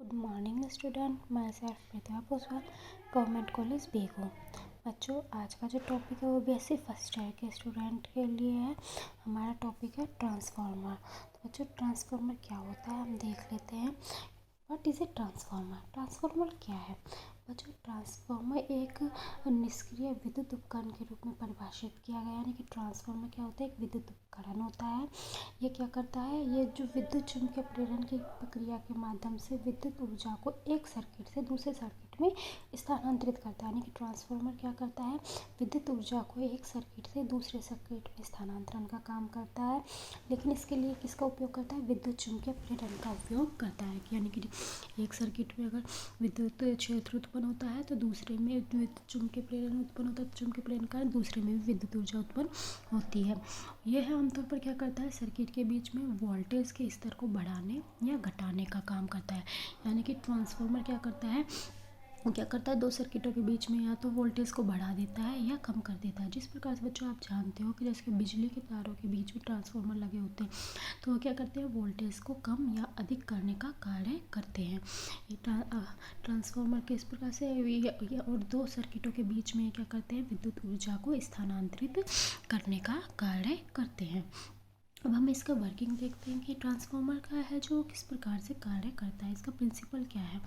Good morning student, मैं self प्रतिभा Poswal, government college Begu. बच्चों, आज का जो टॉपिक है वो BSc फर्स्ट ईयर के स्टूडेंट के लिए है। हमारा टॉपिक है ट्रांसफार्मर। तो बच्चों, ट्रांसफार्मर क्या होता है हम देख लेते हैं। What is a transformer? Transformer क्या है बच्चों? ट्रांसफार्मर एक निष्क्रिय विद्युत उपकरण के रूप में परिभाषित किया गया, यानी कि ट्रांसफार्मर क्या होता है? एक विद्युत उपकरण होता है। ये क्या करता है? ये जो विद्युत चुम्बकीय प्रेरण की प्रक्रिया के माध्यम से विद्युत ऊर्जा को एक सर्किट से दूसरे सर्किट में स्थानांतरित करता है। यानी कि ट्रांसफार्मर क्या करता है? विद्युत ऊर्जा को एक सर्किट से दूसरे सर्किट में स्थानांतरण का काम करता है। लेकिन इसके लिए किसका उपयोग करता है? विद्युत चुम्बकीय प्रेरण का उपयोग करता है। यानी कि एक सर्किट में अगर विद्युत क्षेत्र उत्पन्न होता है तो दूसरे में विद्युत चुम्बकीय प्रेरण उत्पन्न होता है, तो चुम्बकीय प्रेरण का दूसरे में भी विद्युत ऊर्जा उत्पन्न होती है। यह आमतौर पर क्या करता है? सर्किट के बीच में वोल्टेज के स्तर को बढ़ाने या घटाने का काम करता है। यानी कि ट्रांसफार्मर क्या करता है? दो सर्किटों के बीच में या तो वोल्टेज को बढ़ा देता है या कम कर देता है। जिस प्रकार से बच्चों आप जानते हो कि जैसे बिजली के तारों के बीच में ट्रांसफार्मर लगे होते हैं, तो वो क्या करते हैं? वोल्टेज को कम या अधिक करने का कार्य करते हैं। ये ट्रांसफार्मर किस प्रकार से और दो सर्किटों के बीच में क्या करते हैं? विद्युत ऊर्जा को स्थानांतरित करने का कार्य करते हैं। अब हम इसका वर्किंग देखते हैं कि ट्रांसफार्मर का है जो किस प्रकार से कार्य करता है, इसका प्रिंसिपल क्या है।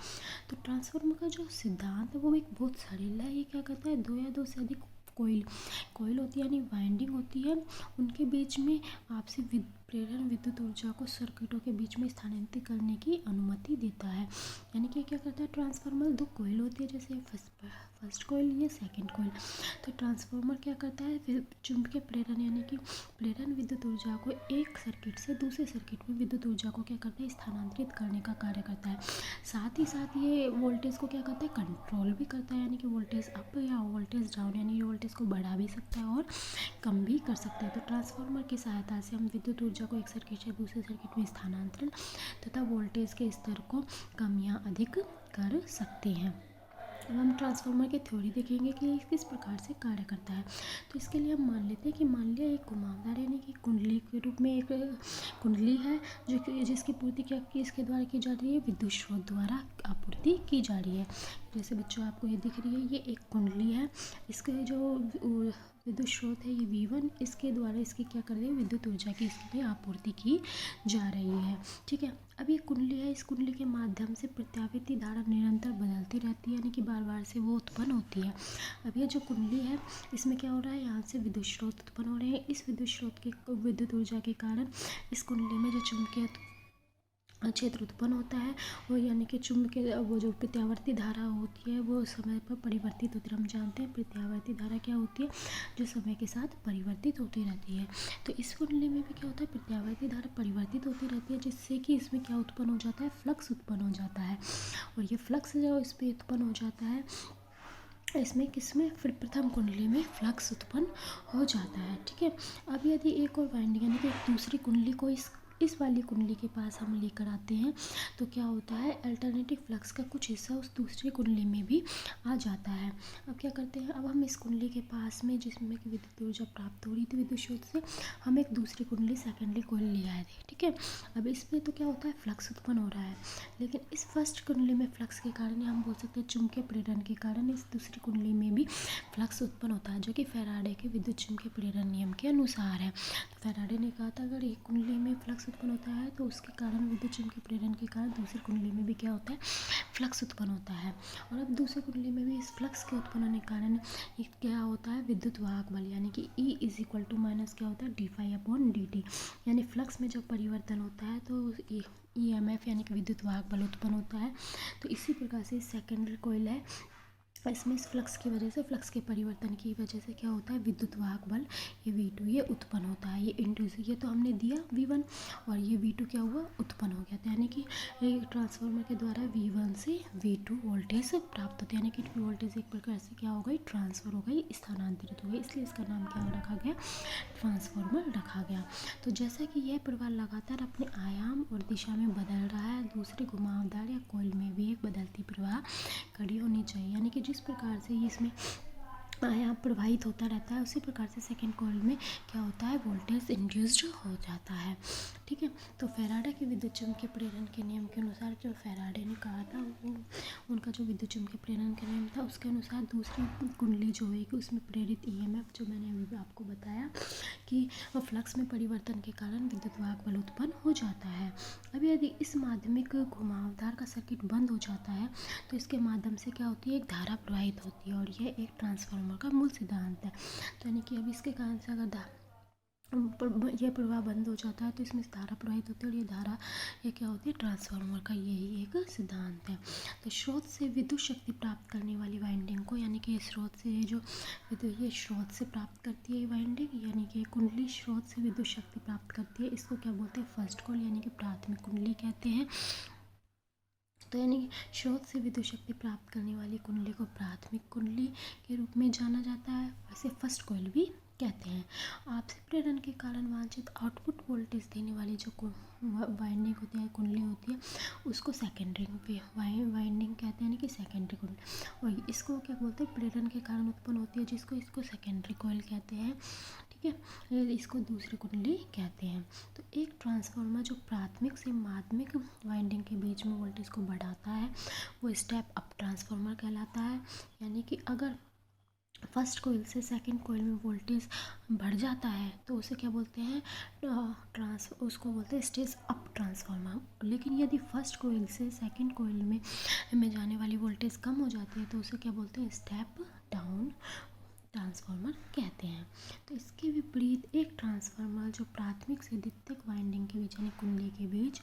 तो ट्रांसफार्मर का जो सिद्धांत है वो एक बहुत सरल है। ये क्या करता है? दो या दो से अधिक कोयल होती है, यानी वाइंडिंग होती है, उनके बीच में आपसी प्रेरण विद्युत ऊर्जा को सर्किटों के बीच में स्थानांतरित करने की अनुमति देता है। यानी कि क्या करता है? ट्रांसफार्मर दो कोयल होती है, जैसे फर्स्ट कोयल, ये सेकंड कोयल। तो ट्रांसफार्मर क्या करता है? चुंबकीय प्रेरण यानी कि प्रेरण विद्युत ऊर्जा को एक सर्किट से दूसरे सर्किट में विद्युत ऊर्जा को क्या करता है? स्थानांतरित करने का कार्य करता है। साथ ही साथ ये वोल्टेज को क्या करता है? कंट्रोल भी करता है, यानी कि वोल्टेज अप या वोल्टेज डाउन, यानी ये वोल्टेज को बढ़ा भी सकता है और कम भी कर सकता है। तो ट्रांसफार्मर की सहायता से हम विद्युत ऊर्जा को एक सर्किट से दूसरे सर्किट में स्थानांतरण तथा वोल्टेज के स्तर को कम या अधिक कर सकते हैं। अब हम ट्रांसफार्मर की थ्योरी देखेंगे कि किस प्रकार से कार्य करता है। तो इसके लिए हम मान लेते हैं कि मान लिया एक घुमावदार यानी कि कुंडली के रूप में एक कुंडली है जिसकी पूर्ति क्या इसके द्वारा की जा रही है? विद्युत स्रोत द्वारा आपूर्ति की जा रही है। जैसे बच्चों आपको ये दिख रही है, ये एक कुंडली है, इसके जो विद्युत स्रोत है ये V1, इसके द्वारा इसकी क्या कर रही है? विद्युत ऊर्जा की इसमें आपूर्ति की जा रही है। ठीक है। अब ये कुंडली है, इस कुंडली के माध्यम से प्रत्यावर्ती धारा निरंतर बदलती रहती है, यानी कि बार बार से वो उत्पन्न होती है। अब ये जो कुंडली है इसमें क्या हो रहा है? यहाँ से विद्युत स्रोत उत्पन्न हो रहे हैं। इस विद्युत स्रोत की विद्युत ऊर्जा के कारण इस कुंडली में जो चुंबकीय क्षेत्र उत्पन्न होता है वो, यानी कि चुंबकीय वो जो प्रत्यावर्ती धारा होती है वो समय पर परिवर्तित होती है। हम जानते हैं प्रत्यावर्ती धारा क्या होती है? जो समय के साथ परिवर्तित होती रहती है। तो इस कुंडली में भी क्या होता है? प्रत्यावर्ती धारा परिवर्तित होती रहती है, जिससे कि इसमें क्या उत्पन्न हो जाता है? फ्लक्स उत्पन्न हो जाता है। और ये फ्लक्स जो इसमें उत्पन्न हो जाता है, इसमें किसमें? फिर प्रथम कुंडली में फ्लक्स उत्पन्न हो जाता है। ठीक है। अब यदि एक और वाइंडिंग यानी कि दूसरी कुंडली को इस वाली कुंडली के पास हम लेकर आते हैं तो क्या होता है? अल्टरनेटिव फ्लक्स का कुछ हिस्सा उस दूसरी कुंडली में भी आ जाता है। अब क्या करते हैं? अब हम इस कुंडली के पास में जिसमें कि विद्युत ऊर्जा प्राप्त हो रही थी विद्युत स्रोत से, हम एक दूसरी कुंडली सेकेंडरी कोयल ले आए थे। ठीक है। अब इसमें तो क्या होता है? फ्लक्स उत्पन्न हो रहा है, लेकिन इस फर्स्ट कुंडली में फ्लक्स के कारण हम बोल सकते हैं चुंबकीय प्रेरण के कारण इस दूसरी कुंडली में भी फ्लक्स उत्पन्न होता है, जो कि फैराडे के विद्युत चुम्बकीय प्रेरण नियम के अनुसार है। तो फैराडे ने कहा था अगर एक कुंडली में फ्लक्स उत्पन्न होता है तो उसके कारण विद्युत चुम्बकीय प्रेरण के कारण दूसरी कुंडली में भी क्या होता है? फ्लक्स उत्पन्न होता है। और अब दूसरी कुंडली में भी इस फ्लक्स के उत्पन्न होने के कारण ये क्या होता है? विद्युत वाहक बल, यानी कि E = माइनस क्या होता है? d∅/dt, यानी फ्लक्स में जब परिवर्तन होता है तो EMF यानी कि विद्युत वाहक बल उत्पन्न होता है। तो इसी प्रकार से सेकेंडरी कोयल है, इसमें इस फ्लक्स की वजह से, फ्लक्स के परिवर्तन की वजह से क्या होता है? विद्युत वाहक बल ये V2 ये उत्पन्न होता है। ये इंड्यूस, ये तो हमने दिया V1 और ये V2 क्या हुआ? उत्पन्न हो गया। तो यानी कि एक ट्रांसफार्मर के द्वारा V1 से V2 वोल्टेज प्राप्त होते हैं, यानी कि वोल्टेज एक प्रकार से क्या हो गई? ट्रांसफर हो गई, स्थानांतरित हो गई, इसलिए इसका नाम क्या रखा गया? ट्रांसफार्मर रखा गया। तो जैसा कि यह प्रवाह लगातार अपने आयाम और दिशा में बदल रहा है, दूसरे घुमावदार या कोयल में भी एक बदलती प्रवाह कड़ी होनी चाहिए। यानी कि जिस प्रकार से इसमें आयाम प्रवाहित होता रहता है, उसी प्रकार से सेकेंड कॉइल में क्या होता है, वोल्टेज इंड्यूस्ड हो जाता है। ठीक है, तो फैराडे के विद्युत चुम्बकीय प्रेरण के नियम के अनुसार, जो फैराडे ने कहा था वो उनका जो विद्युत चुम्बकीय प्रेरण का नियम था, उसके अनुसार दूसरी कुंडली जो है कि उसमें प्रेरित ईएमएफ, जो मैंने अभी आपको बताया कि फ्लक्स में परिवर्तन के कारण विद्युत वाहक बल उत्पन्न हो जाता है। अब यदि इस माध्यमिक घुमावदार का सर्किट बंद हो जाता है तो इसके माध्यम से क्या होती है, एक धारा प्रवाहित होती है, और यह एक ट्रांसफार्मर का मूल सिद्धांत है। तो यानी कि अब इसके कारण से अगर यह प्रवाह बंद हो जाता है तो इसमें धारा प्रवाहित होती है, और ये धारा ये क्या होती है, ट्रांसफार्मर का यही एक सिद्धांत है। तो स्रोत से विद्युत शक्ति प्राप्त करने वाली वाइंडिंग को, यानी कि स्रोत से ये जो विद्युत, ये स्रोत से प्राप्त करती है वाइंडिंग, यानी कि कुंडली स्रोत से विद्युत शक्ति प्राप्त करती है, इसको क्या बोलते हैं, फर्स्ट कॉइल यानी कि प्राथमिक कुंडली कहते हैं। तो यानी स्रोत से विद्युत शक्ति प्राप्त करने वाली कुंडली को प्राथमिक कुंडली के रूप में जाना जाता है, वैसे फर्स्ट कॉइल भी कहते हैं। आपसी प्रेरण के कारण वांछित आउटपुट वोल्टेज देने वाली जो वाइंडिंग होती है, कुंडली होती है, उसको सेकेंडरी वाइंडिंग कहते हैं, यानी कि सेकेंडरी कुंडली। और इसको क्या बोलते हैं, प्रेरण के कारण उत्पन्न होती है, इसको सेकेंडरी कॉइल कहते हैं। ठीक है, इसको दूसरी कुंडली कहते हैं। तो एक ट्रांसफार्मर जो प्राथमिक से माध्यमिक वाइंडिंग के बीच में वोल्टेज को बढ़ाता है वो स्टेप अप ट्रांसफार्मर कहलाता है। यानी कि अगर फर्स्ट कॉइल से सेकंड कॉइल में वोल्टेज बढ़ जाता है तो उसे क्या बोलते हैं, उसको बोलते हैं स्टेज अप ट्रांसफार्मर। लेकिन यदि फर्स्ट कॉइल से सेकंड कॉइल में जाने वाली वोल्टेज कम हो जाती है तो उसे क्या बोलते हैं, स्टेप डाउन ट्रांसफार्मर कहते हैं। तो इसके विपरीत एक ट्रांसफार्मर जो प्राथमिक से द्वितीयक वाइंडिंग के बीच यानी कुंडली के बीच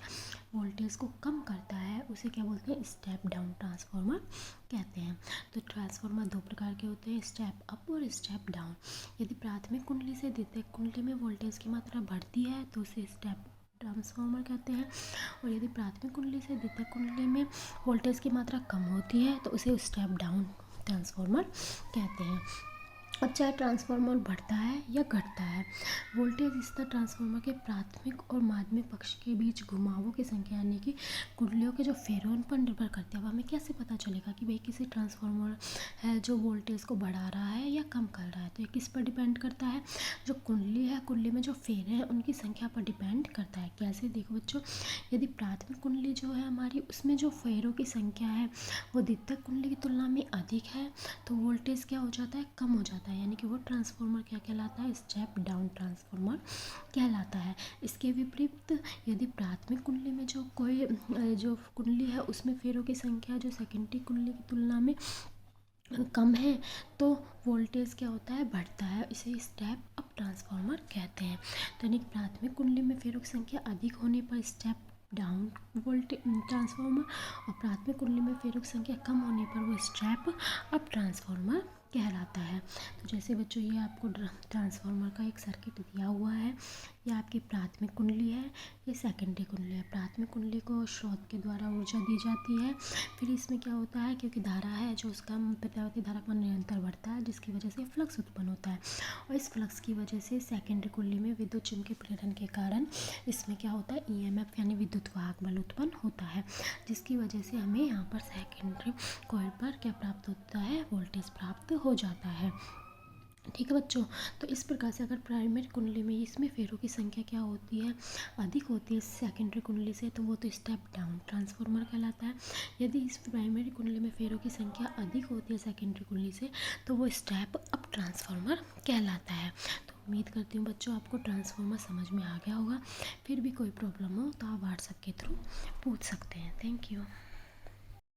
वोल्टेज को कम करता है उसे क्या बोलते हैं, स्टेप डाउन ट्रांसफार्मर कहते हैं। तो ट्रांसफार्मर दो प्रकार के होते हैं, स्टेप अप और स्टेप डाउन। यदि प्राथमिक कुंडली से द्वितीयक कुंडली में वोल्टेज की मात्रा बढ़ती है तो उसे स्टेप ट्रांसफार्मर कहते हैं, और यदि प्राथमिक कुंडली से द्वितीयक कुंडली में वोल्टेज की मात्रा कम होती है तो उसे स्टेप डाउन ट्रांसफार्मर कहते हैं। अब चाहे ट्रांसफार्मर बढ़ता है या घटता है, वोल्टेज स्तर ट्रांसफार्मर के प्राथमिक और माध्यमिक पक्ष के बीच घुमावों की संख्या यानी कि कुंडलियों के जो फेरों पर निर्भर करते हैं। अब हमें कैसे पता चलेगा कि भाई किसी ट्रांसफार्मर है जो वोल्टेज को बढ़ा रहा है या कम कर रहा है, तो ये किस पर डिपेंड करता है, जो कुंडली है, कुंडली में जो फेरे हैं उनकी संख्या पर डिपेंड करता है। कैसे, देखो बच्चों, यदि प्राथमिक कुंडली जो है हमारी उसमें जो फेरों की संख्या है वो द्वितीयक कुंडली की तुलना में अधिक है तो वोल्टेज क्या हो जाता है, कम हो जाता है, यानी कि वो ट्रांसफार्मर क्या कहलाता है, स्टेप डाउन ट्रांसफार्मर कहलाता है। इसके विपरीत यदि प्राथमिक कुंडली में जो कुंडली है उसमें फेरों की संख्या जो सेकेंडरी कुंडली की तुलना में कम है तो वोल्टेज क्या होता है, बढ़ता है, इसे स्टेप अप ट्रांसफार्मर कहते हैं। तो यानी प्राथमिक कुंडली में फेरों की संख्या अधिक होने पर स्टेप डाउन वोल्टेज ट्रांसफार्मर, और प्राथमिक कुंडली में फेरों की संख्या कम होने पर वो स्टेप अप ट्रांसफार्मर कहलाता है। तो जैसे बच्चों ये आपको ट्रांसफार्मर का एक सर्किट दिया हुआ है, ये आपकी प्राथमिक कुंडली है, ये सेकेंडरी कुंडली है। प्राथमिक कुंडली को स्रोत के द्वारा ऊर्जा दी जाती है, फिर इसमें क्या होता है, क्योंकि धारा है जो उसका प्रत्यावर्ती धारा का निरंतर बढ़ता है जिसकी वजह से फ्लक्स उत्पन्न होता है, और इस फ्लक्स की वजह से सेकेंडरी कुंडली में विद्युत चुम्बकीय प्रेरण के कारण इसमें क्या होता है, ईएमएफ यानी विद्युत वाहक बल उत्पन्न होता है, जिसकी वजह से हमें यहाँ पर सेकेंडरी कॉइल पर क्या प्राप्त होता है, वोल्टेज प्राप्त हो जाता है। ठीक है बच्चों, तो इस प्रकार से अगर प्राइमरी कुंडली में इसमें फेरों की संख्या क्या होती है, अधिक होती है सेकेंडरी कुंडली से, तो वो तो स्टेप डाउन ट्रांसफार्मर कहलाता है। यदि इस प्राइमरी कुंडली में फेरों की संख्या अधिक होती है सेकेंडरी कुंडली से तो वो स्टेप अप ट्रांसफार्मर कहलाता है। तो उम्मीद करती हूँ बच्चों आपको ट्रांसफार्मर समझ में आ गया होगा। फिर भी कोई प्रॉब्लम हो तो आप व्हाट्सएप के थ्रू पूछ सकते हैं। Thank you.